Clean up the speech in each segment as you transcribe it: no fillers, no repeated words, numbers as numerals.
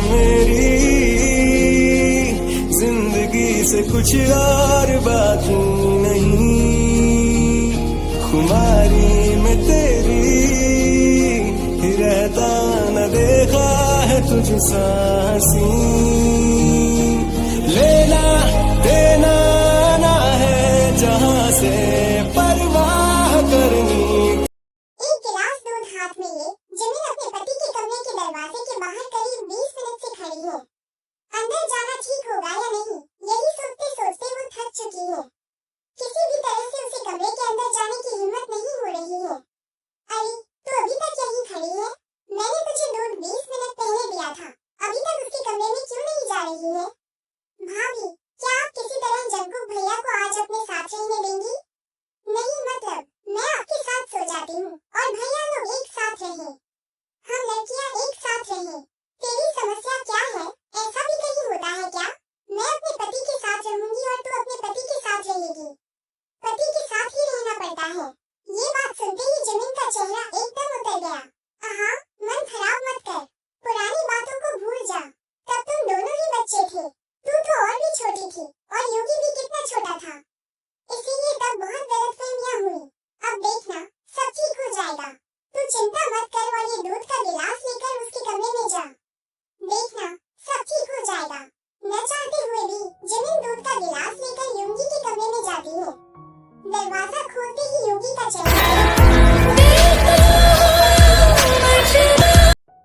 मेरी जिंदगी से कुछ और बाकी नहीं, खुमारी में तेरी ही रहता न देखा है तुझ सांसी, लेना देना ना है जहां से परवाह करनी। एक गिलास दूध हाथ में लिए जमीन अपने पति के कमरे के दरवाजे के बाहर करीब 20 मिनट से खड़ी है। अंदर जाना ठीक होगा या नहीं, यही सोचते सोचते वो थक चुकी है। किसी भी तरह से उसे कमरे के अंदर जाने की हिम्मत नहीं हो रही है। अरे तू अभी तक यहीं खड़ी है? मैंने तुझे दूध 20 मिनट पहले दिया था, अभी तक उसके कमरे में क्यों नहीं जा रही है? भाभी, क्या आप किसी तरह जंकुक भैया को आज अपने साथ रहने देंगी? नहीं, मतलब मैं आपके साथ सो जाती हूँ और भैया लोग एक साथ रहे, हम लड़कियाँ एक साथ रहे। तेरी समस्या क्या है? ऐसा भी कहीं होता है क्या? मैं अपने पति के साथ रहूंगी और तू अपने पति के साथ रहेगी। पति के साथ ही रहना पड़ता है। ये बात सुनते ही जमीन का चेहरा एकदम उतर गया। आहा, मन खराब मत कर, पुरानी बातों को भूल जा। तब तुम दोनों ही बच्चे थे, तू तो और भी छोटी थी और योगी भी कितना छोटा था, इसीलिए तब बहुत गलतफहमियां हुई। अब देखना सब ठीक हो जाएगा, तू चिंता मत कर और ये दूध का गिलास लेकर उसके कमरे में जा। देखना सब ठीक हो जाएगा। न चाहते हुए भी जमीन दूध का गिलास लेकर योगी के कमरे में जाती है। दरवाजा खोलते ही योगी का चेहरा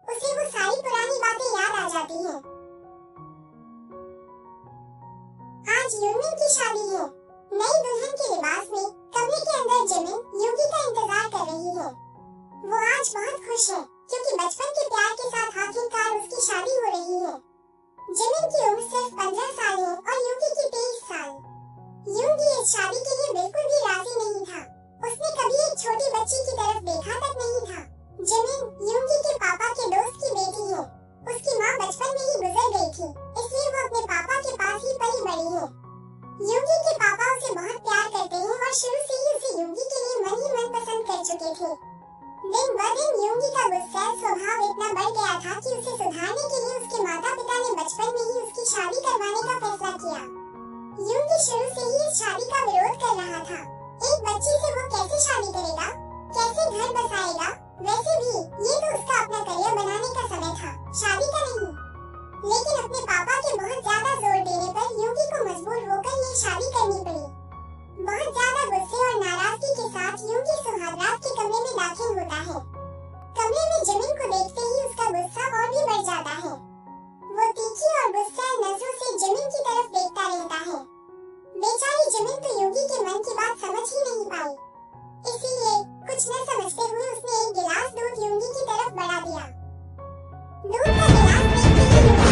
उसे वो सारी पुरानी बातें याद आ जाती हैं। आज यूमिन की शादी है। नई दुल्हन के लिबास में कमरे के अंदर जमीन योगी का इंतजार कर रही है। वो आज बहुत खुश है क्योंकि बचपन के प्यार के साथ आखिरकार उसकी शादी हो रही है। जमीन की उम्र सिर्फ 15 साल है और योगी की 23 साल। योगी इस शादी के लिए बिल्कुल भी राजी नहीं था। उसने कभी एक छोटी बच्ची की तरफ देखा तक नहीं था। जमीन योगी के पापा के दोस्त की बेटी है। उसकी माँ बचपन में ही गुजर गई थी, इसलिए वो अपने पापा के पास ही पली बड़ी है। योगी के पापा उसे बहुत प्यार करते हैं और शुरू से ही उसे योगी के लिए मन ही मन पसंद कर चुके थे। दिन ब दिन योगी का गुस्सा स्वभाव इतना बढ़ गया था कि उसे सुधारने के लिए उसके माता पिता ने बचपन में ही उसकी शादी करवाने का फैसला किया। योगी शुरू से ही इस शादी का विरोध कर रहा था। एक बच्ची से वो कैसे शादी करेगा, कैसे घर बसाएगा? वैसे भी ये तो उसका अपना करियर बनाने का समय था, शादी का नहीं। लेकिन अपने पापा के बहुत ज्यादा जोर देने पर योगी को मजबूर होकर ये शादी करनी पड़ी। बहुत ज्यादा गुस्से और नाराजगी के साथ योगी सुहागरात के कमरे में दाखिल होता है। कमरे में जमीन को देखते ही उसका गुस्सा और भी बढ़ जाता है। वो तीखी और गुस्सा नजरों से जमीन की तरफ देखता रहता है। बेचारी जमीन तो योगी के मन की बात समझ ही नहीं पाई, इसीलिए कुछ न समझते हुए उसने एक गिलास दूध योगी की तरफ बढ़ा दिया। दूध का गिलास देखते ही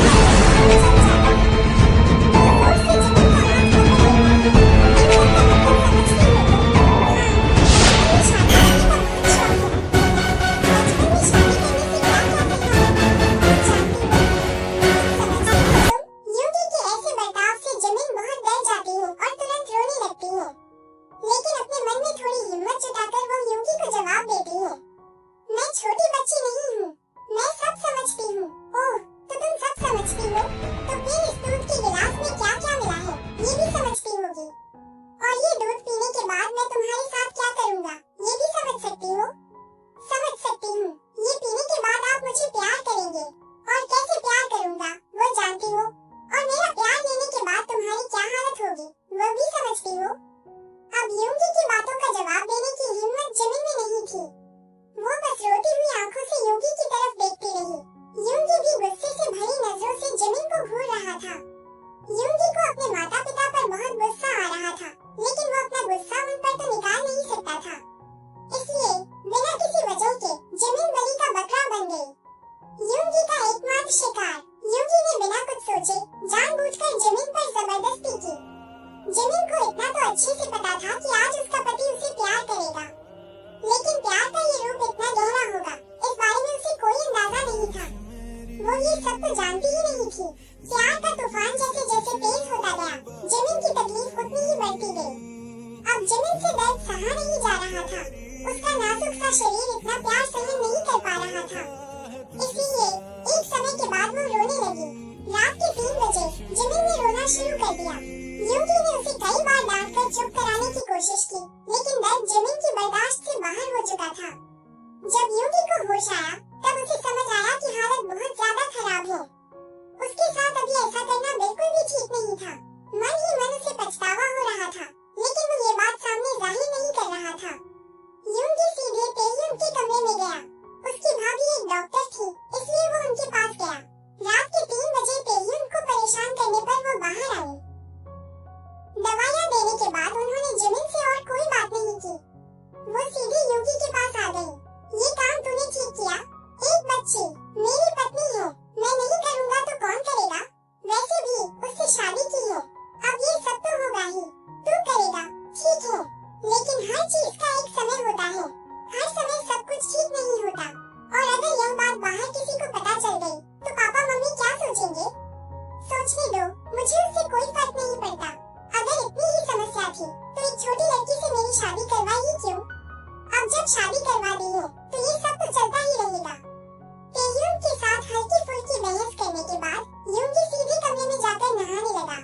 शरीर इतना प्यार सहन नहीं कर पा रहा था, इसलिए एक समय के बाद वो रोने लगी। होश आया तब उसे समझ आया कि हालत बहुत ज्यादा खराब है। उसके साथ अभी ऐसा करना बिल्कुल भी ठीक नहीं था। मन ही मन उसे पछतावा हो रहा था, लेकिन वो ये बात सामने जाहिर नहीं कर रहा था। यूंगी सीधे तेयुंग के कमरे में गया। उसकी भाभी एक डॉक्टर थी, इसलिए वो उनके पास गया। रात के 3 बजे तेयुंग को परेशान करने पर वो बाहर आई। दवाइयाँ देने के बाद उन्होंने जिमिन से और कोई बात नहीं की। वो सीधे यूगी के पास आ गई। ये काम तूने ठीक किया। एक बच्ची मेरी पत्नी है, मैं नहीं करूँगा तो कौन करेगा? वैसे भी उससे शादी की है, अब ये सब तो होगा ही। तू करेगा, ठीक है, लेकिन हर चीज का एक समय होता है। हर समय सब कुछ ठीक नहीं होता, और अगर यह बात बाहर किसी को पता चल गई तो पापा मम्मी क्या सोचेंगे? सोचने दो, मुझे उससे कोई फर्क नहीं पड़ता। अगर इतनी ही समस्या थी तो एक छोटी लड़की से मेरी शादी करवाई ही क्यों? अब जब शादी करवा दी है तो ये सब तो चलता ही रहेगा। तेयुंग के साथ हल्की फुल्की बहस करने के बाद यूंगी सीधे कमरे में जाकर नहाने लगा।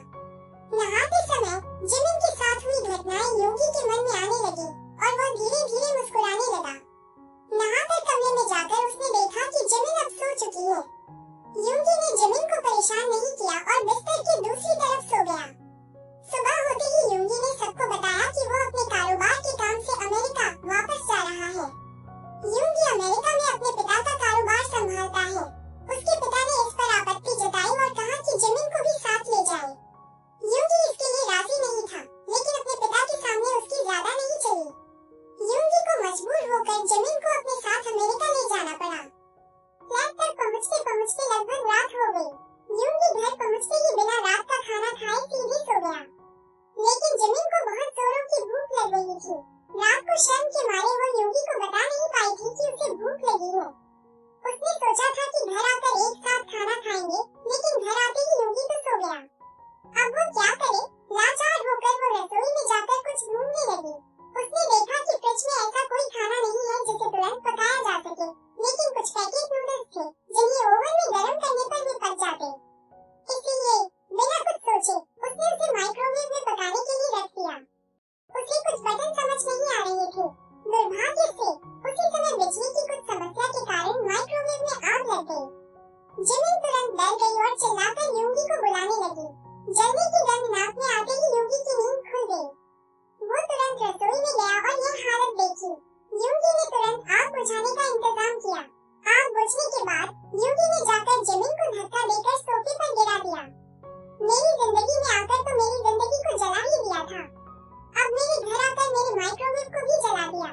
नहाते समय जिमिन के साथ हुई घटनाएं यूंगी के मन में आने लगी और वह धीरे धीरे मुस्कुराने लगा। नहाकर कमरे में जाकर उसने देखा कि जिमिन अब सो चुकी है। यूंगी ने जिमिन को परेशान नहीं किया और बिस्तर के दूसरी तरफ सो गया। सुबह होते ही यूंगी ने सबको बताया कि वो अपने कारोबार के काम से अमेरिका वापस जा रहा है। यूंगी अमेरिका में अपने पिता का कारोबार संभालता है। उसके पिता ने इस पर आपत्ति जताई और कहा कि जिमिन को भी साथ ले जाए। यूंगी इसके लिए राजी नहीं था, लेकिन अपने पिता के सामने उसकी ज्यादा नहीं चली। यूंगी को मजबूर होकर जिमिन को अपने साथ अमेरिका ले जाना पड़ा। फ्लैट तक पहुँचते पहुँचते लगभग रात हो गई। यूंगी घर पहुँचते ही बिना रात का खाना खाए सीधे सो गया। लेकिन जिमिन को बहुत जोरों की भूख लग रही थी। रात को शर्म के मारे वो यूंगी को बता नहीं पाई थी कि उसे भूख लगी है। उसने सोचा था कि घर आकर एक साथ खाना खाएंगे, लेकिन घर आते ही यूंगी तो सो गया। अब वो क्या करे? लाचार होकर वो रसोई में जाकर कुछ ढूंढने लगी। उसने देखा कि फ्रिज में ऐसा कोई खाना नहीं है जिसे तुरंत पकाया जा सके, लेकिन कुछ पैकेट नूडल्स थे जिन्हें ओवन में गर्म करने पर भी पक जाते। इसलिए बिना कुछ सोचे उसने उसे माइक्रोवेव में पकाने के लिए रख दिया। उसे कुछ बटन समझ नहीं आ रहे थे। दुर्भाग्य से उसी समय बिजली की कुछ समस्या के कारण माइक्रोवेव में आग लग गई। जिमिन तुरंत डर गई और चिल्लाकर यूंगी को बुलाने लगी। जलने की गंध नाक में आते ही यूंगी की नींद खुल गई। वो तुरंत रसोई में गया और यह हालत देखी। यूंगी ने तुरंत आग बुझाने का इंतजाम किया। आग बुझने के बाद यूंगी ने जाकर जिमिन को धक्का देकर सोफे पर गिरा दिया। मेरी जिंदगी में आकर तो मेरी जिंदगी को जला ही दिया था, अब मेरे घर आकर मेरे माइक्रोवेव को भी जला दिया।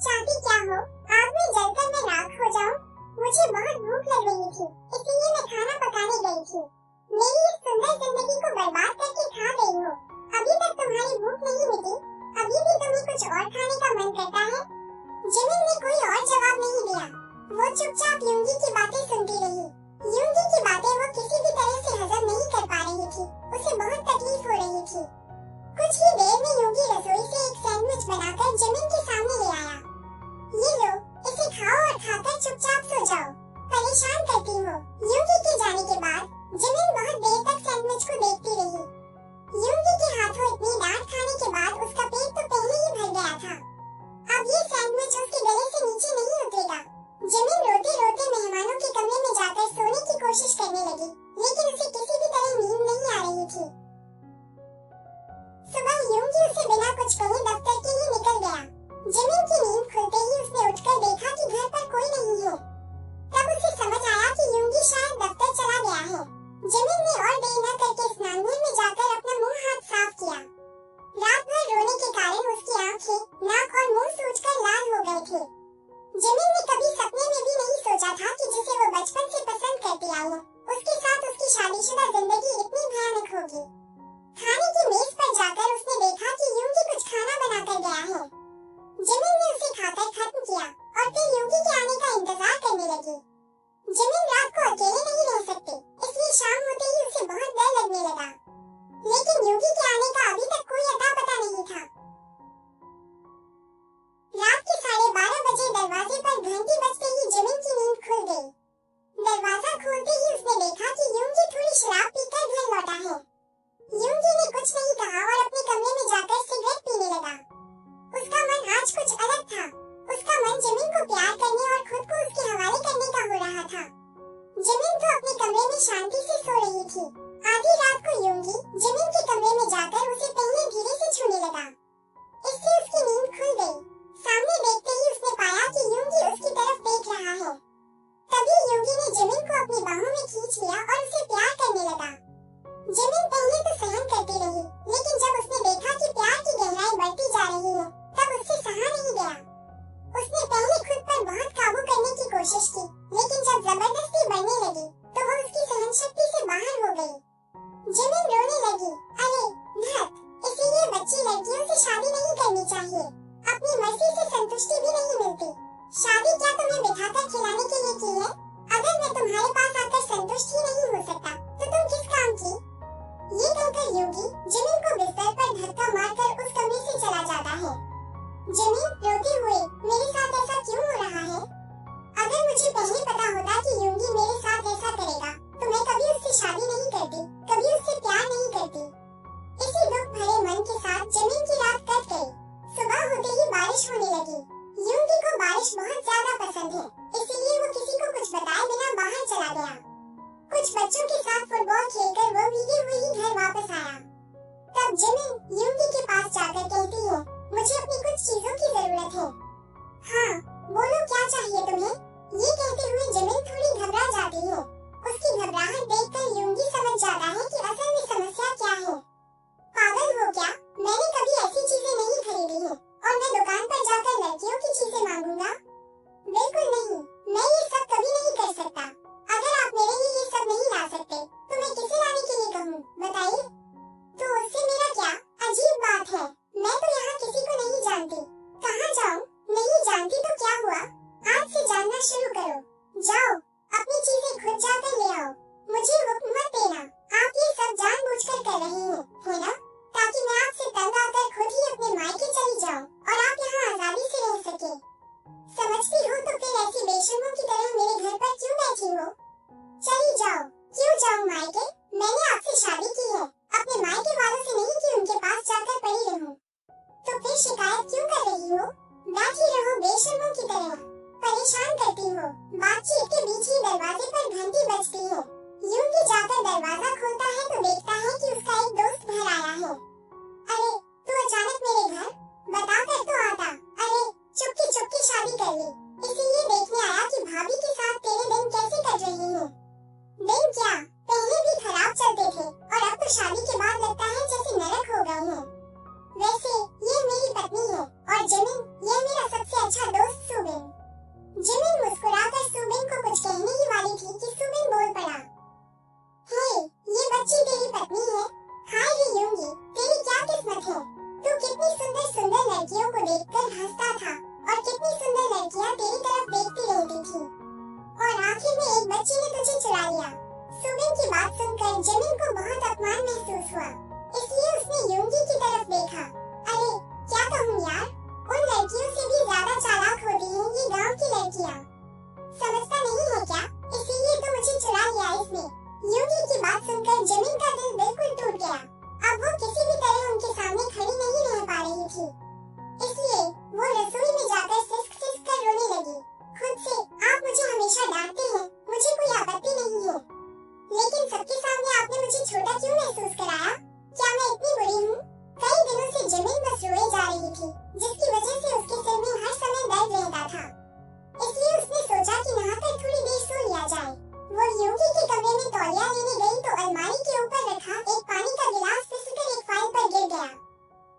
चाहती क्या हो? आग में जलकर मैं राख हो जाऊं? मुझे बहुत भूख लग रही थी, इसलिए मैं खाना पकाने गई थी। मेरी इस सुंदर जिंदगी को बर्बाद करके खा गई हो। अभी तक तुम्हारी भूख नहीं मिटी? अभी भी तुम्हें कुछ और खाने का मन करता है? जिमिन ने कोई और जवाब नहीं दिया। वो चुपचाप यूंगी की बातें सुनती रही। यूंगी की बातें वो किसी भी तरह से हजम नहीं कर पा रही थी। उसे बहुत तकलीफ हो रही थी। कुछ ही देर में यूंगी रसोई से एक सैंडविच बनाकर जिमिन के सामने ले आया। ये लो, इसे खाओ और खाकर चुपचाप सो जाओ। परेशान करती हो। यूंगी के जाने के बाद जिमिन बहुत देर तक सैंडविच को देखती रही। यूंगी के हाथों इतनी डांट खाने के बाद उसका पेट तो पहले ही भर गया था। अब ये सैंडविच उसके गले से नीचे नहीं उतरेगा। जिमिन रोते रोते मेहमानों के कमरे में जाकर सोने की कोशिश करने लगी, लेकिन उसे किसी भी तरह नींद नहीं आ रही थी। सुबह यूंगी उसे बिना कुछ कहे दफ्तर के लिए निकल गया। जिमिन की नींद खुलते ही उसने उठकर देखा कि घर पर कोई नहीं है। तब उसे समझ आया कि यूंगी शायद दफ्तर चला गया है। जिमिन ने और देर न करके स्नानघर में जाकर अपना मुंह हाथ साफ किया। रात भर रोने के कारण उसकी आंखें, नाक और मुंह सूजकर लाल हो गए थे। जिमिन ने कभी सपने में भी नहीं सोचा था कि जिसे वो बचपन से पसंद करती आई है, उसके साथ उसकी शादीशुदा जिंदगी इतनी भयानक होगी। खाने की मेज पर जाकर उसने देखा कि यूंगी कुछ खाना बनाकर गया है। जिमिन ने उसे खाकर खत्म किया और फिर यूंगी के आने का इंतजार करने लगी। जिमिन रात को अकेले नहीं रह सकते, इसलिए शाम होते ही उसे बहुत डर लगने लगा। लेकिन यूंगी के आने का अभी तक कोई अता पता नहीं था। रात के 12:30 बजे दरवाजे पर घंटी बजते ही जिमिन की नींद खुल गई। दरवाजा खोलते ही उसने देखा कि यूंगी थोड़ी शराब पीकर घर लौटा है। यूंगी ने कुछ नहीं कहा और अपने कमरे में जाकर सिगरेट पीने लगा। उसका मन आज कुछ अलग था। उसका मन जिमिन को प्यार करने और खुद को उसके हवाले लेकिन जब जबरदस्ती बढ़ने लगी तो वो उसकी सहन शक्ति से बाहर हो गई। जिमिन रोने लगी, अरे धत, इसीलिए बच्ची लड़कियों से शादी नहीं करनी चाहिए। अपनी मर्जी से संतुष्टि भी नहीं मिलती। शादी क्या तुम्हें बिठाकर खिलाने के लिए की है? अगर मैं तुम्हारे पास आकर संतुष्ट ही नहीं हो सकता तो तुम किस काम की? ये कहकर योगी जिमिन को बिस्तर पर धक्का मारकर उस कमरे से चला जाता है। जिमिन रोते हुए, मेरे साथ ऐसा क्यों हो रहा है? अगर मुझे पहले पता होता कि योगी मेरे साथ ऐसा करेगा तो मैं कभी उससे शादी नहीं करती, कभी उससे प्यार नहीं करती। इसी दुख भरे मन के साथ जिमिन की रात कट गई। सुबह होते ही बारिश होने लगी। योगी को बारिश बहुत ज्यादा पसंद है, इसीलिए वो किसी को कुछ बताए बिना बाहर चला गया। कुछ बच्चों के साथ फुटबॉल खेलकर वो भीगे हुए ही घर वापस आया। तब जिमिन योगी के पास जाकर कहती है, मुझे अपनी कुछ चीजों की जरूरत है। हाँ, बोलो क्या चाहिए तुम्हें? ये कहते हुए जिमिन थोड़ी घबरा जाती है। उसकी घबराहट देखकर योगी समझ जाता है कि असल में समस्या क्या है। पागल हो क्या? मैंने कभी ऐसी चीजें नहीं खरीदी है और मैं दुकान पर जाकर लड़कियों की चीजें मांगूंगा? बिल्कुल नहीं, मैं ये सब कभी नहीं कर सकता। अगर आप मेरे लिए ये सब नहीं ला सकते तो मैं किसे लाने के लिए कहूँ, बताइए? तो उससे मेरा क्या? अजीब बात है, मैं तो यहाँ किसी को नहीं जानती। कहाँ जाऊँ? नहीं जानती तो क्या हुआ? आज से जानना शुरू करो। जाओ, अपनी चीजें खुद जाकर ले आओ। मुझे हुक्म मत देना। आप ये सब जानबूझकर कर रहे हैं, है ना? ताकि मैं आपसे तंग आकर खुद ही अपने मायके चली जाऊं और आप यहाँ आजादी से रह सके। समझती हो तो फिर ऐसी बेशर्मों की तरह मेरे घर पर क्यों बैठी हो? चली जाओ। क्यों जाऊं मायके? मैंने आपसे शादी की है, अपने मायके वालों से नहीं कि उनके पास जाकर पड़ी रहूं। तो फिर शिकायत क्यों कर रही हो? बैठी रहो बेशर्मों की तरह, परेशान करती हो। बातचीत के बीच ही दरवाजे पर घंटी बजती है। योगी जाकर दरवाजा खोलता है तो देखता है कि उसका एक दोस्त घर आया है। अरे, तू अचानक मेरे घर? बताकर तो आता। अरे, चुपके चुपके शादी कर ली, इसीलिए देखने आया कि भाभी के साथ तेरे दिन कैसे कट रहे हैं। दिन क्या, पहले भी खराब चलते थे और अब तो शादी के बाद लगता है जैसे नरक हो गए हैं। वैसे ये मेरी पत्नी है और जिमिन ये मेरा सबसे अच्छा दोस्त सुबिन। जिमिन मुस्कुराकर सुबिन को कुछ कहने ही वाली थी कि सुबिन बोल पड़ा, हे, ये बच्ची तेरी पत्नी है? हाय रे योगी, तेरी क्या किस्मत है। तू कितनी सुंदर सुंदर लड़कियों को देखकर हंसता था और कितनी सुंदर लड़कियां तेरी तरफ देखती रहती थी और आखिर में एक बच्ची ने तुझे चुरा लिया। सुबिन की बात सुनकर जिमिन को बहुत अपमान महसूस हुआ, इसलिए उसने योगी की तरफ देखा। अरे क्या कहूँ यार, उन लड़कियों से भी ज्यादा चालाक होती हैं ये गांव की लड़कियाँ। समझता नहीं है क्या? इसीलिए तो मुझे चुरा लिया इसने। योगी की बात सुनकर जिमिन का दिल बिल्कुल टूट गया। अब वो किसी भी तरह उनके सामने खड़ी नहीं रह पा रही थी, इसलिए वो रसोई में जाकर सिसक सिसक कर रोने लगी खुद से। आप मुझे हमेशा डांटते हैं, मुझे कोई आपत्ति नहीं है, लेकिन सबके सामने आपने मुझे छोटा क्यों महसूस कराया? क्या मैं इतनी बुरी हूँ? कई दिनों से जिमिन बस रोए जा रही थी, जिसकी वजह से उसके सिर में हर समय दर्द रहता था। इसलिए उसने सोचा कि नहाकर थोड़ी देर सो लिया जाए। वो योगी के कमरे में तौलिया लेने गई तो अलमारी के ऊपर रखा एक पानी का गिलास फिसलकर एक फाइल पर गिर गया।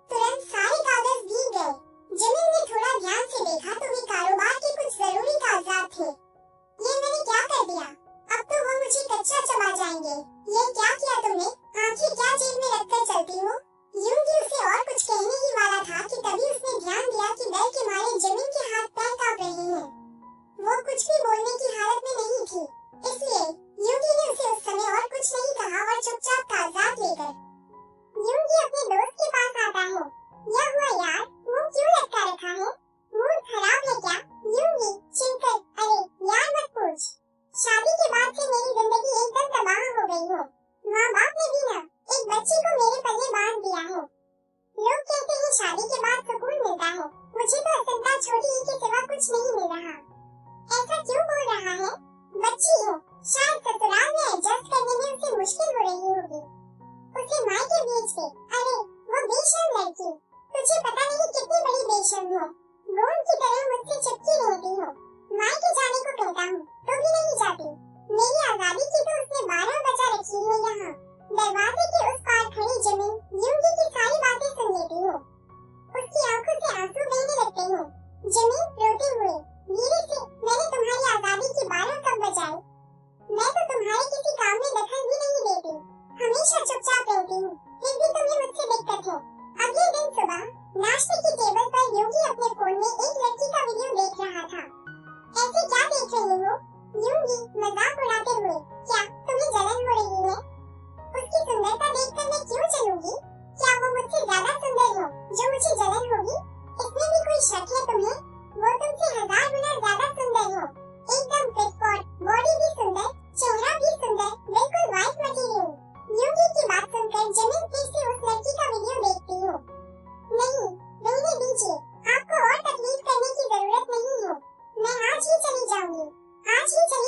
तुरंत सारे कागज भीग गए। जिमिन ने थोड़ा ध्यान से देखा तो वे कारोबार के कुछ जरूरी कागजात थे। ये मैंने क्या कर दिया? अब तो वो मुझे कच्चा चबा जाएंगे। ये क्या किया तुमने? आंखें क्या जेब में रखकर चलती हो? योगी उसे और कुछ कहने ही वाला था कि तभी उसने ध्यान दिया कि डर के मारे जिमिन के हाथ पैर कांप रहे हैं। वो कुछ भी बोलने की हालत में नहीं थी, इसलिए योगी ने उसे उस समय और कुछ नहीं कहा और चुपचाप कागजात लेकर योगी अपने दोस्त के पास आता है। क्या हुआ यार, मुंह क्यों लटका रखा है? मूड खराब है क्या? योगी चिढ़कर, अरे यार मत पूछ, शादी के बाद से मेरी जिंदगी एकदम तबाह हो गई है। माँ बाप ने भी ना एक बच्ची को मेरे पल्ले बांध दिया है। लोग कहते हैं शादी के बाद सुकून मिलता है, मुझे तो असंता छोटी ही के सिवा कुछ नहीं मिल रहा। ऐसा क्यों बोल रहा है? बच्ची है, शायद ससुराल में एडजस्ट करने में उसे मुश्किल हो रही होगी। उसे मायके भेज दे। अरे वो बेशर्म लड़की, तुझे पता नहीं कितनी बड़ी बेशर्म है। गोंद की तरह मुझसे चिपकी रहती हो। मायके जाने को कहता हूँ तो भी नहीं जाती। मेरी आजादी की तो उसने 12 बजा रखी है यहाँ। दरवाजे के उस पार खड़ी जिमिन योगी की सारी बातें सुन लेती है। उसकी आंखों से आंसू बहने लगते हैं। जिमिन रोते हुए, धीरे से, मैंने तुम्हारी आजादी की 12 कब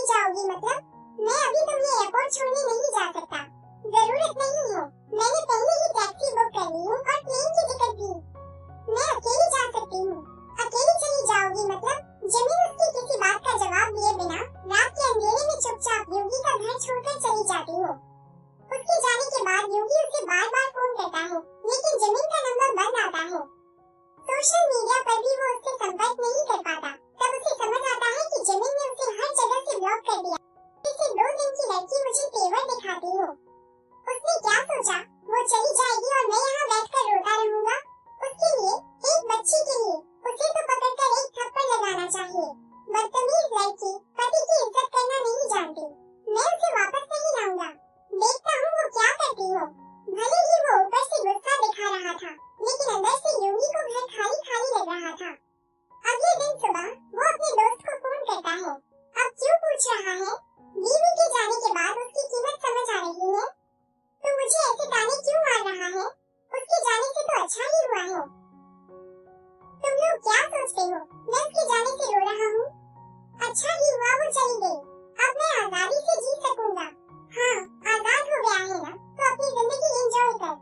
जाओगी मतलब? मैं अभी तुम्हें एयरपोर्ट छोड़ने नहीं जा सकता। जरूरत नहीं है, मैंने पहले ही टैक्सी बुक कर ली है और प्लेन की टिकट भी। मैं अकेली जा सकती हूँ। अकेली चली जाओगी मतलब? जमीन उसकी किसी बात का जवाब दिए बिना रात के अंधेरे में चुपचाप योगी का घर छोड़कर चली जाती हो। उसके जाने के बाद योगी उसे बार बार फोन करता है, लेकिन जमीन का नंबर बंद आता है। सोशल मीडिया पर भी वो उससे संपर्क नहीं कर पाता। तब उसे समझ आता है कि जमीन ने उसे हर जगह से ब्लॉक कर दिया। इसे 2 दिन की लड़की मुझे तेवर दिखाती हो। उसने क्या सोचा, वो चली जाएगी और मैं यहाँ बैठकर रोता रहूंगा? उसके लिए, एक बच्ची के लिए, उसे तो पकड़कर एक थप्पड़ लगाना चाहिए। बदतमीज लड़की, पति की इज्जत करना नहीं जानती। मैं उसे वापस नहीं लाऊंगा। देखता हूँ वो क्या करती हो। भले ही वो ऊपर से गुस्सा दिखा रहा था, लेकिन अंदर से योगी को घर खाली खाली लग रहा था। अगले दिन सुबह वो अपने दोस्त को फोन करता है। अब क्यों पूछ रहा है? बीवी के जाने के बाद उसकी कीमत समझ आ रही है? तो मुझे ऐसे ताने क्यों मार रहा है? उसके जाने से तो अच्छा ही हुआ है। तुम लोग क्या सोचते हो, मैं उसके जाने से रो रहा हूँ? अच्छा ही हुआ वो चली गई। अब मैं आजादी से जी सकूंगा। हाँ, आजाद हो गया है ना, तो अपनी जिंदगी एंजॉय कर।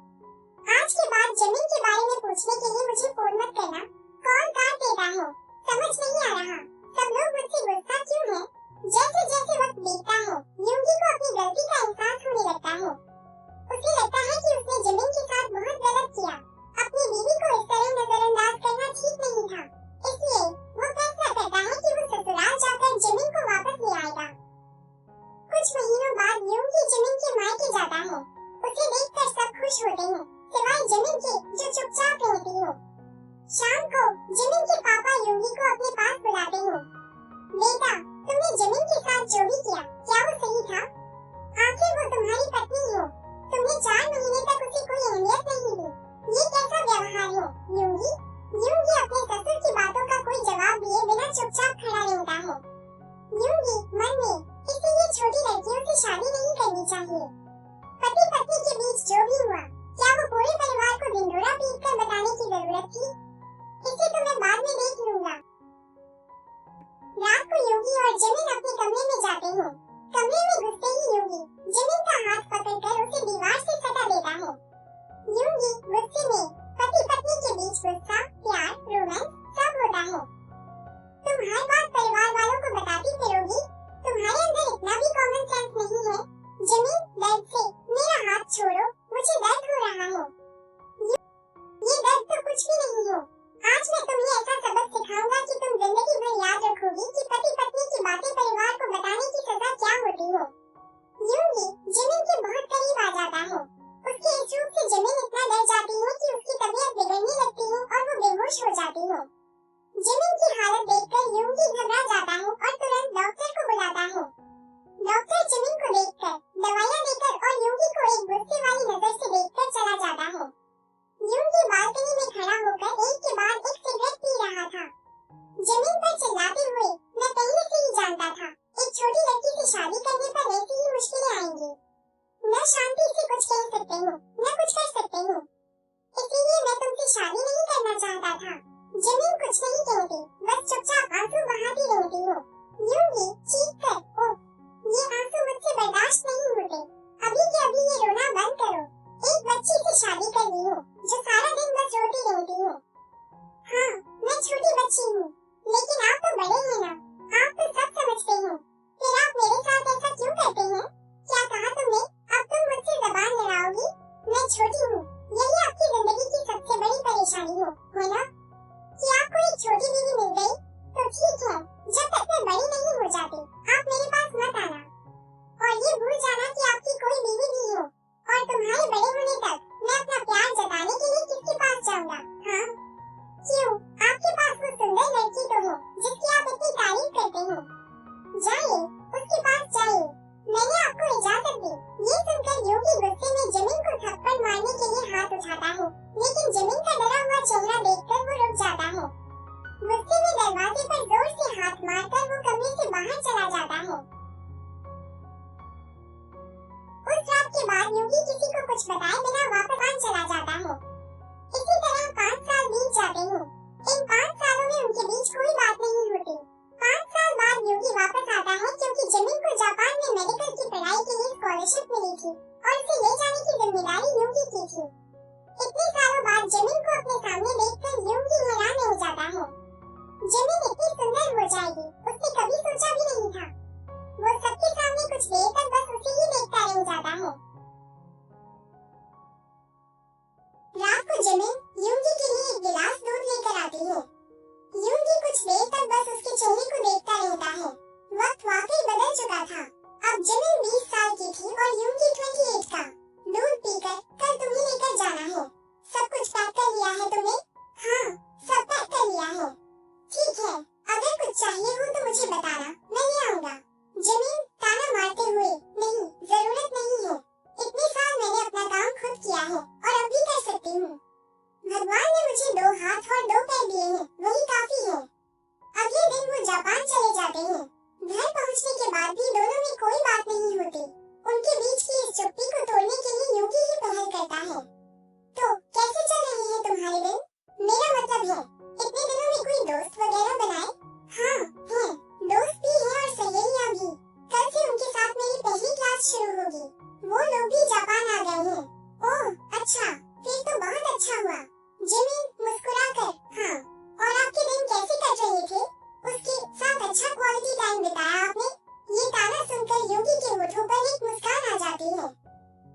आज के बाद जमीन के बारे में पूछने के लिए मुझे फोन मत करना। कॉल काट देता है। समझ नहीं आ रहा, सब लोग मुझसे गुस्सा क्यों है? जैसे जैसे वक्त बीतता है, योगी को अपनी गलती का एहसास होने लगता है। उसे लगता है कि उसने जमीन के साथ बहुत गलत किया। अपनी बीवी को इस तरह नजरअंदाज करना ठीक नहीं था। इसलिए वो फैसला करता है कि वो ससुराल जाकर जमीन को वापस ले आएगा। कुछ महीनों बाद योगी जमीन के मायके जाता है। उसे देखकर सब खुश होते हैं, सिवाय जमीन के जो चुपचाप रहती हो। शाम को जमीन के पापा योगी को अपने पास बुलाते हैं। बेटा, तुमने जमीन के साथ जो भी किया, क्या वो सही था? आखिर वो तुम्हारी पत्नी है। तुमने 4 महीने तक उसे कोई अहमियत नहीं दी। ये कैसा व्यवहार है, योगी? योगी अपने ससुर की बातों का कोई जवाब दिए बिना चुपचाप खड़ा रहता है। योगी मन में, इसे ये छोटी लड़कियों से शादी नहीं करनी चाहिए। पति पत्नी के बीच जो भी हुआ, क्या वो पूरे परिवार को ढिंढोरा पीटकर बताने की जरूरत थी? इसे तो मैं बाद में देख लूंगा। रात को योगी और जमीन अपने कमरे में जाते हैं। कमरे में घुसते ही योगी जमीन का हाथ पकड़कर उसे दीवार से सटा देता है। योगी गुस्से में, पति पत्नी के बीच गुस्सा, प्यार, रोमांस सब होता है। तुम हर बात परिवार वालों को बताती फिरोगी? तुम्हारे अंदर इतना भी कॉमन सेंस नहीं है? जमीन, दर्द से मेरा हाथ छोड़ो, मुझे दर्द हो रहा है। ये दर्द तो कुछ भी नहीं है। आज मैं तुम्हें ऐसा सबक सिखाऊंगा कि तुम जिंदगी भर याद रखोगी कि पति पत्नी की बातें परिवार को बताने की सजा क्या होती है। योगी जमीन के बहुत करीब आ जाता है। उसके इस रूप से जमीन इतना डर जाती है कि उसकी तबीयत बिगड़ने लगती है और वो बेहोश हो जाती है। जमीन की हालत देखकर योगी घबरा जाता है और तुरंत डॉक्टर को बुलाता है। डॉक्टर जमीन को देखकर दवाइयाँ देकर और योगी को एक गुस्से वाली नजर से देखकर चला जाता है। योगी बालकनी में खड़ा होकर एक के बाद एक सिगरेट पी रहा था। जमीन पर चिल्लाते हुए, मैं पहले से ही जानता था, एक छोटी लड़की से शादी करने पर ऐसी ही मुश्किलें आएंगी। न शांति से कुछ कह सकते हो, न कुछ कर सकते हो। इसीलिए मैं तुमसे शादी नहीं करना चाहता था। जमीन कुछ नहीं कहती, बस चुपचाप आंसू बहाती रहती हो। योगी चीख कर, ओह, ये आंसू मुझसे बर्दाश्त नहीं होते। अभी के अभी ये रोना बंद करो। एक बच्ची से शादी कर ली हो, जो सारा दिन बस रोती रहती हो। हाँ, मैं छोटी बच्ची हूँ, लेकिन आप तो बड़े हैं ना, आप तो सब समझते हैं। फिर आप मेरे साथ ऐसा क्यों करते हैं? क्या कहा तुमने? अब तुम मुझसे जबान लड़ाओगी? मैं छोटी हूँ, यही आपकी जिंदगी की सबसे बड़ी परेशानी है ना? कि आपको एक छोटी बीवी मिल गई, तो ठीक है, जब तक मैं बड़ी नहीं हो जाती, आप मेरे अब जिमिन 20 साल की थी और यूंगी 28 का। दूध पीकर कल तुम्हें लेकर जाना है। सब कुछ पैक कर लिया है तुमने? हाँ, सब पैक कर लिया है। ठीक है, अगर कुछ चाहिए हो तो मुझे बताना, मैं ले आऊंगा। जिमिन ताना मारते हुए, नहीं, जरूरत नहीं है। इतने साल मैंने अपना काम खुद किया है और अब भी कर सकती हूँ। भगवान ने मुझे 2 हाथ और 2 पैर दिए हैं, वही काफी है। अगले दिन वो जापान चले जाते हैं। घर पहुंचने के बाद भी दोनों में कोई बात नहीं होती। उनके बीच की इस चुप्पी को तोड़ने के लिए यूगी ही पहल करता है। तो कैसे चल रहे हैं तुम्हारे दिन? मेरा मतलब है, इतने दिनों में कोई दोस्त वगैरह बनाए? हाँ, है, दोस्त भी है और सहेलियां भी। कल से उनके साथ मेरी पहली क्लास शुरू होगी। वो लोग भी जापान आ गए हैं। ओह, अच्छा, फिर तो बहुत अच्छा हुआ। जिमिन मुस्कुराकर, हाँ, और आपके दिन कैसे कट रहे थे? उसके साथ अच्छा क्वालिटी टाइम बिताया आपने? ये ताना सुनकर यूगी के होठों पर एक मुस्कान आ जाती है।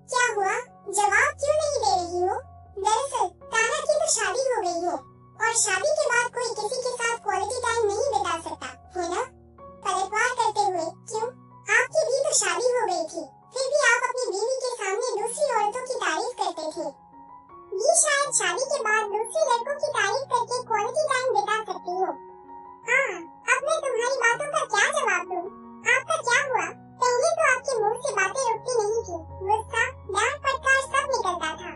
क्या हुआ? जवाब क्यों नहीं दे रही हो? दरअसल ताना की तो शादी हो गई है और शादी के बाद कोई किसी के साथ क्वालिटी टाइम नहीं बिता सकता, है ना? पलटवार करते हुए, क्यों? आपकी भी तो शादी हो गई थी, फिर भी आप अपनी बीवी के सामने दूसरी औरतों की तारीफ करते थे। ये शायद शादी के बाद दूसरे लड़कों की तारीफ करके क्वालिटी टाइम बिता सकती हो। हाँ, अब मैं तुम्हारी बातों का क्या जवाब दूं? आपका क्या हुआ? पहले तो आपके मुंह से बातें रुकती नहीं थी, गुस्सा, डांट फटकार सब निकलता था।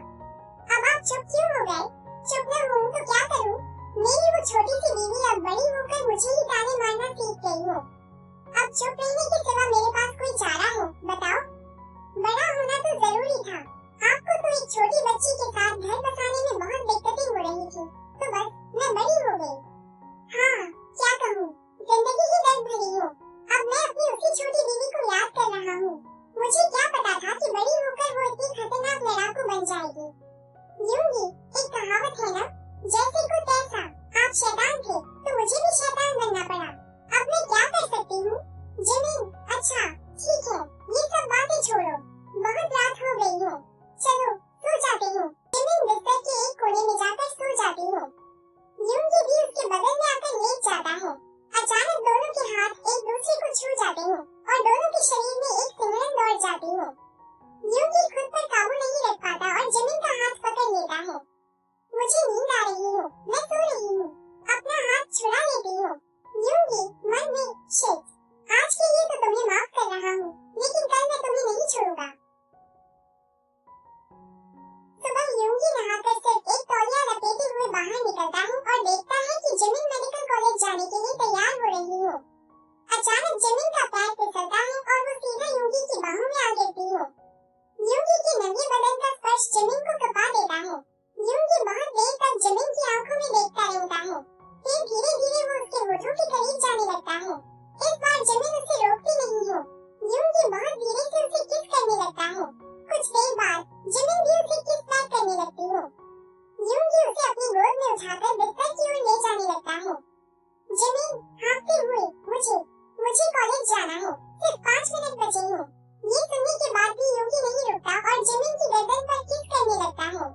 अब आप चुप क्यों हो गए? चुप न हूँ तो क्या करूँ? मेरी वो छोटी सी बीवी अब बड़ी होकर मुझे ही ताने मारना सीख गई है। अब चुप रहने के सिवा मेरे पास कोई चारा है, बताओ? बड़ा होना तो जरूरी था। आपको तो एक छोटी बच्ची के साथ घर बसाने में बहुत दिक्कतें हो रही थी, तो बस मैं बड़ी हो गई। हाँ, क्या कहूँ, जिंदगी ही दर्द भरी है। अब मैं अपनी उसी छोटी बीवी को याद कर रहा हूँ। मुझे क्या पता था कि बड़ी होकर वो इतनी खतरनाक लड़ाकू बन जाएगी। यूंगी, एक कहावत है ना, जैसे को तैसा। आप शैतान थे तो मुझे भी शैतान बनना पड़ा। अब मैं क्या कर सकती हूँ? जिमिन, अच्छा, ठीक है, ये सब बातें छोड़ो, बहुत रात हो गई है, चलो सो जाते हैं। जिमिन बिस्तर के एक कोने में जाकर सो जाती है। यूंगी भी उसके बगल में आकर लेट जाता है। अचानक दोनों के हाथ एक दूसरे को छू जाते हैं और दोनों के शरीर में एक सिमरन दौड़ जाती है। यूंगी खुद पर काबू नहीं रख पाता और जिमिन का हाथ पकड़ लेता है। मुझे नींद आ रही है, मैं सो रही हूँ, अपना हाथ छुड़ा लेती हूँ। यूंगी मन में, शिट, आज के लिए तो तुम्हें माफ कर रहा हूँ, लेकिन कल मैं तुम्हें नहीं छोड़ूंगा। सुबह यूंगी नहाकर सिर्फ एक तौलिया लपेटे हुए बाहर निकलता है और देखता है कि जिमिन मेडिकल कॉलेज जाने के लिए तैयार हो रही है। अचानक जिमिन का पैर फिसलता है और वो सीधा यूंगी की बाहों में आ गिरती है। यूंगी के नंगे बदन का स्पर्श जिमिन को कपा देता है। यूंगी बहुत देर तक जिमिन की आंखों में देखता रहता है, फिर धीरे धीरे वो उसके होठों के करीब जाने लगता है। इस बार जिमिन उसे रोकती नहीं है। यूंगी बहुत धीरे से उसे किस करने लगता है। कुछ देर बाद जिमिन भी उसे किस बैक करने लगती है। यूंगी उसे अपनी गोद में उठाकर बिस्तर की ओर ले जाने लगता है। जिमिन हाँफते हुए, मुझे कॉलेज जाना है, सिर्फ 5 मिनट बचे हैं। ये सुनने के बाद भी यूंगी नहीं रुकता और जिमिन की गर्दन पर किस करने लगता है।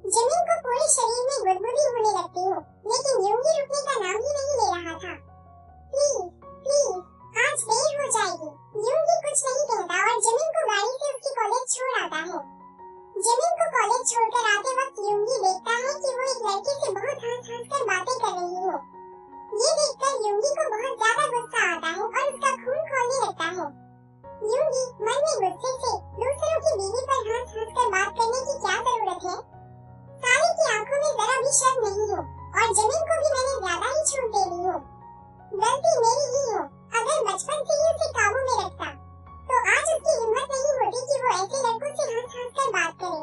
जिमिन को पूरे शरीर में गुदगुदी होने लगती है, लेकिन यूंगी रुकने का नाम ही नहीं ले रहा था। प्लीज, प्लीज, आज देर हो जाएगी। यूंगी कुछ नहीं कहता और जिमिन को गाड़ी से उसके कॉलेज छोड़ आता है। जिमिन को कॉलेज छोड़कर आते वक्त यूंगी देखता है कि वो एक लड़के से बहुत हंस कर बातें कर रही है। ये देखकर यूंगी को बहुत ज्यादा गुस्सा आता है और उसका खून खौलने लगता है। यूंगी मन में गुस्से से दूसरों की बीवी पर हंस कर बात करने की क्या जरूरत है। साले की आंखों में जरा भी शर्म नहीं है और जिमिन को भी मैंने ज्यादा ही छूट दे दी है। गलती मेरी ही है, अगर बचपन से ही उसे काबू में रखता तो आज उसकी हिम्मत नहीं होती कि वो ऐसे लड़कों से हंस कर बात करे।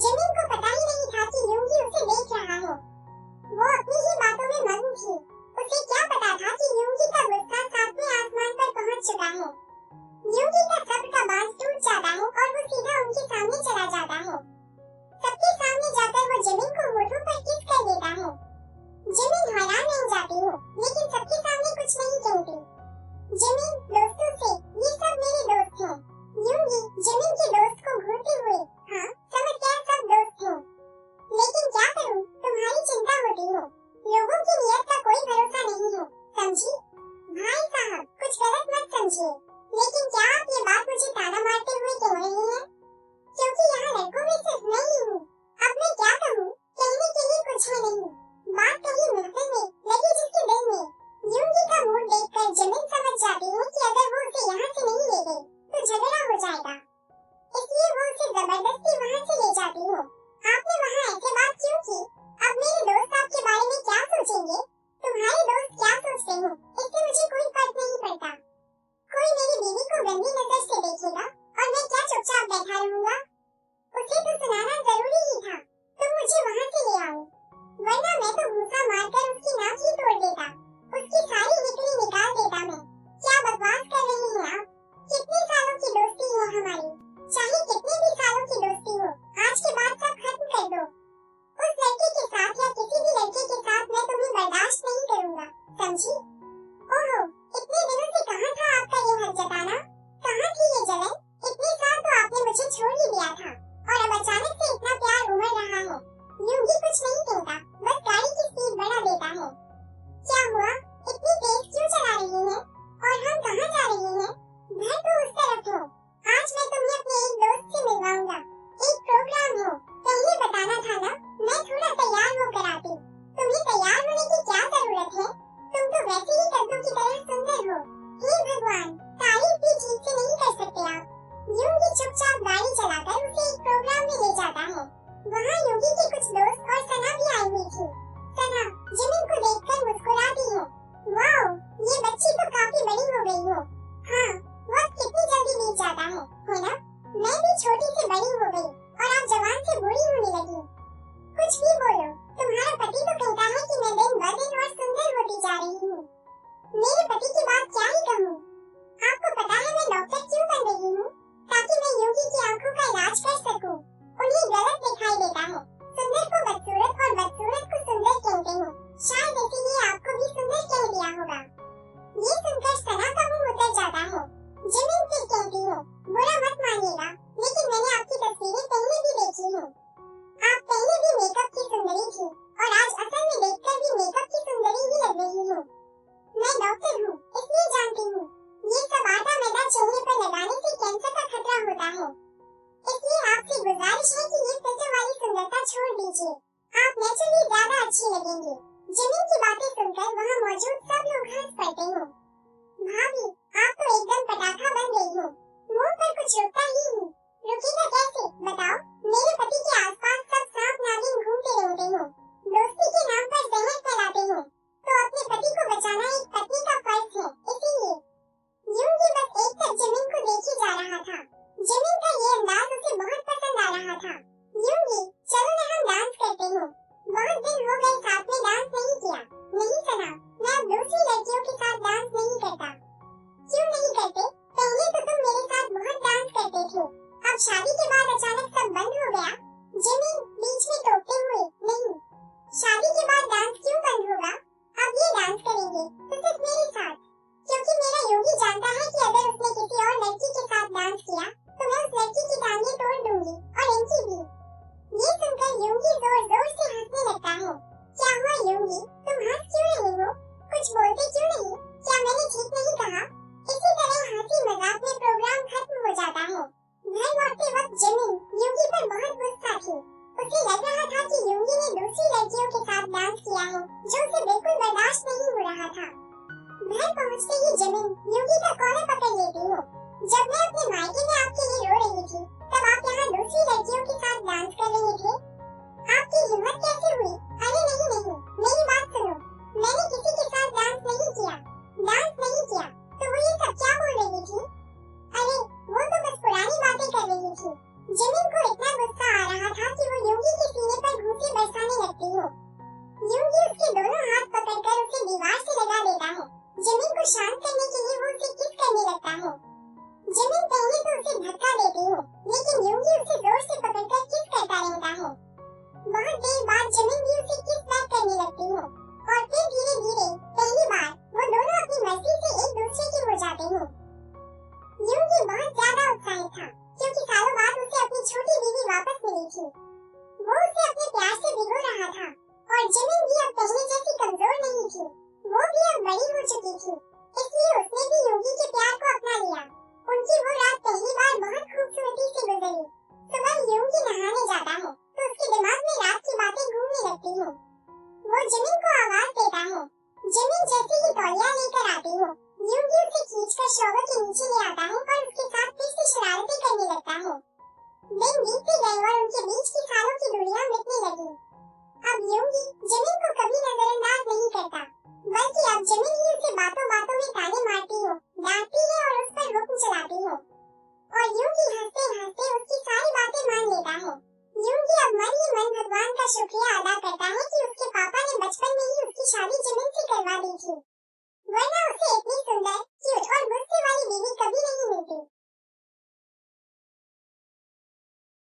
जिमिन को पता ही नहीं था कि यूंगी उसे देख रहा है। वो अपनी ही बातों में मग्न थी। उसे क्या पता था कि यूंगी का गुस्सा 7वें आसमान पर पहुंच चुका है। यूंगी का सब्र का बांध टूट जाता है और वो सीधा उनके सामने चला जाता है। सबके सामने जाकर वो जिमिन को होठों पर किस कर देता है। जिमिन हैरान रह जाती है, लेकिन सबके सामने कुछ नहीं कहती। जिमिन दोस्तों से, ये सब मेरे दोस्त हैं। यूंगी जिमिन के दोस्त को घूरते हुए, हाँ समझ गया, सब दोस्त हैं, लेकिन क्या करूँ, तुम्हारी चिंता होती है। लोगों की नियत का कोई भरोसा नहीं है, समझी? भाई साहब कुछ गलत मत समझिए, लेकिन क्या आप गंदी नजर से देखेगा और मैं क्या चुपचाप बैठा रहूंगा? उसे तो सुनाना जरूरी ही था। तुम मुझे वहाँ से ले आओ, वरना मैं तो घूसा मारकर उसकी नाक ही तोड़ देता, उसकी सारी हिकड़ी निकाल देता मैं। क्या बकवास कर रही हैं आप? कितने सालों की दोस्ती है हमारी, चाहे कितने भी सालों की दोस्ती हो, आज के बाद सब खत्म कर दो। उस लड़के के साथ या किसी भी लड़के के साथ मैं तुम्हें बर्दाश्त नहीं करूंगा, समझी? ओहो, इतने दिनों से कहाँ था आपका ये हक जताना? कहाँ थी ये जलन? इतने साल तो आपने मुझे छोड़ ही दिया था और अब अचानक से इतना प्यार उमड़ रहा है। यूं ही कुछ नहीं कहता, बस गाड़ी की स्पीड बढ़ा देता है। क्या हुआ? इतनी तेज क्यों चला रही हैं? और हम कहाँ जा रहे हैं? घर तो उस तरफ है। आज मैं तुम्हें अपने एक दोस्त से मिलवाऊंगा, एक प्रोग्राम है। पहले बताना था ना, मैं थोड़ा तैयार होकर आती। तुम्हें तैयार होने की क्या जरूरत है? तुम तो वैसे ही कद्दू की तरह सुंदर हो। हे भगवान, तारीफ भी ठीक से नहीं कर सकते आप। योगी चुपचाप गाड़ी चलाकर उसे एक प्रोग्राम में ले जाता है। वहाँ योगी के कुछ दोस्त और सना भी आई हुई थी। सना जिमिन को देखकर मुस्कुराती है। वाओ, ये बच्ची तो काफी बड़ी हो गई हो। हाँ, वक्त कितनी जल्दी बीत जाता है ना? मैं भी छोटी से बड़ी हो गई और आप जवान से बूढ़ी होने लगी। कुछ भी बोलो, तुम्हारा पति तो कहता है कि मैं दिन ब दिन और सुंदर होती जा रही हूँ। मेरे पति की बात क्या ही कहूँ? आपको पता है मैं डॉक्टर क्यों बन रही हूँ? ताकि मैं योगी की आंखों का इलाज कर सकूं। उन्हें गलत दिखाई देता है। सुंदर को बदसूरत और बदसूरत को सुंदर कहते हैं। शायद इसीलिए आपको भी सुंदर कह दिया होगा। ये सुनकर सना का मुंह उतर जाता है। जिमिन फिर कहती है, बुरा मत मानिएगा, लेकिन मैंने आपकी तस्वीरें पहले भी देखी हैं। आप पहले भी मेकअप की सुंदरी थी और आज असल में देखकर भी मेकअप की सुंदरी ही लग रही है। मैं डॉक्टर हूँ, इसलिए जानती हूँ, ये सब आटा मैदा चेहरे पर लगाने से कैंसर का खतरा होता है। इसलिए आपसे गुजारिश है कि ये फिल्टर वाली सुंदरता छोड़ दीजिए। आप नेचुरली ज्यादा अच्छी लगेंगी। जिमिन की बातें सुनकर वहाँ मौजूद सब लोग हंस पड़ते हैं। भाभी, आप तो एकदम पटाखा बन गई हो। मुंह पर कुछ रुकता ही नहीं। रुकेगा कैसे, बताओ? मेरे पति के आसपास सब सांप नागिन घूमते रहते हैं, दोस्ती के नाम पर जहर फैलाते हैं। तो अपने पति को बचाना एक पत्नी का फर्ज है, इसीलिए। यूंगी बस एक तक जिमिन को देखे जा रहा था। जिमिन का ये अंदाज उसे बहुत पसंद आ रहा था। यूंगी, चलो ना हम डांस करते हैं। बहुत दिन हो गए साथ में डांस नहीं किया। नहीं सना, मैं अब दूसरी लड़कियों के साथ डांस नहीं करता। क्यों नहीं करते? पहले तो तुम मेरे साथ बहुत डांस करते थे, अब शादी के बाद अचानक सब बंद हो गया। जिमिन बीच में टोकते हुए, नहीं, शादी के बाद डांस क्यों बंद होगा? अब ये डांस करेंगे तो सिर्फ मेरे साथ, क्योंकि मेरा योगी जानता है कि अगर उसने किसी और लड़की के साथ डांस किया तो मैं उस लड़की की टांगें तोड़ दूंगी और इनकी भी। ये सुनकर योगी जोर जोर से हंसने लगता है। क्या हुआ योगी, तुम हंस क्यों रहे हो? कुछ बोलते क्यों नहीं? क्या मैंने ठीक नहीं कहा? इसी तरह हंसी मजाक में प्रोग्राम खत्म हो जाता है। घर लौटते वक्त जिमिन योगी पर बहुत गुस्सा थी। उसे लग रहा था कि योगी ने दूसरी लड़कियों के साथ डांस किया है, जो उसे बिल्कुल बर्दाश्त नहीं हो रहा था। घर पहुँचते ही जिमिन योगी का कॉलर पकड़ लेती है। जब मैं अपने मायके में आपके लिए रो रही थी, तब आप यहाँ दूसरी लड़कियों के साथ डांस कर रहे थे। आपकी हिम्मत कैसे हुई? अरे नहीं नहीं, मेरी बात सुनो, मैंने किसी के साथ डांस नहीं किया। डांस नहीं किया तो वो ये सब क्या बोल रही थी? अरे वो तो बस पुरानी बातें कर रही थी। जिमिन को इतना गुस्सा आ रहा था कि वो योगी के सीने पर घूंसे बरसाने लगती है। योगी उसके दोनों हाथ पकड़कर उसे दीवार से लगा देता है। जिमिन को शांत करने के लिए वो उसे किस करने लगता है। जिमिन पहले तो उसे धक्का देती है, लेकिन योगी उसे जोर से पकड़कर किस करता रहता है। बहुत देर बाद जिमिन भी उसे किस बैक करने लगती है और फिर धीरे धीरे पहली बार वो दोनों अपनी मर्जी से एक दूसरे के हो जाते हैं। योगी बहुत ज्यादा उत्साहित था, क्योंकि सालों बाद उसे अपनी छोटी बीवी वापस मिली थी। वो उसे अपने प्यार से भिगो रहा था और जिमिन भी अब पहले जैसी कमजोर नहीं थी। वो भी अब बड़ी हो चुकी थी, इसलिए उसने भी योगी के प्यार को अपना लिया। उनकी वो रात पहली बार बहुत खूबसूरती से गुजरी। सुबह योगी नहाने जाता है तो उसके दिमाग में रात की बातें घूमने लगती हैं। वो जिमिन को आवाज देता है। जिमिन जैसे ही तौलिया लेकर आती है, योगी उसे खींचकर शॉवर के नीचे ले आता है और उसके साथ फिर से शरारतें करने लगता है। दिन बीतते गए और उनके बीच की सालों की दूरियां मिटने लगी। अब योगी जिमिन को कभी नजरअंदाज नहीं करता, बल्कि अब जिमिन ही उसे बातों बातों में ताने मारती है, डांटती है और उस पर हुक्म चलाती है। का शुक्रिया अदा करता है कि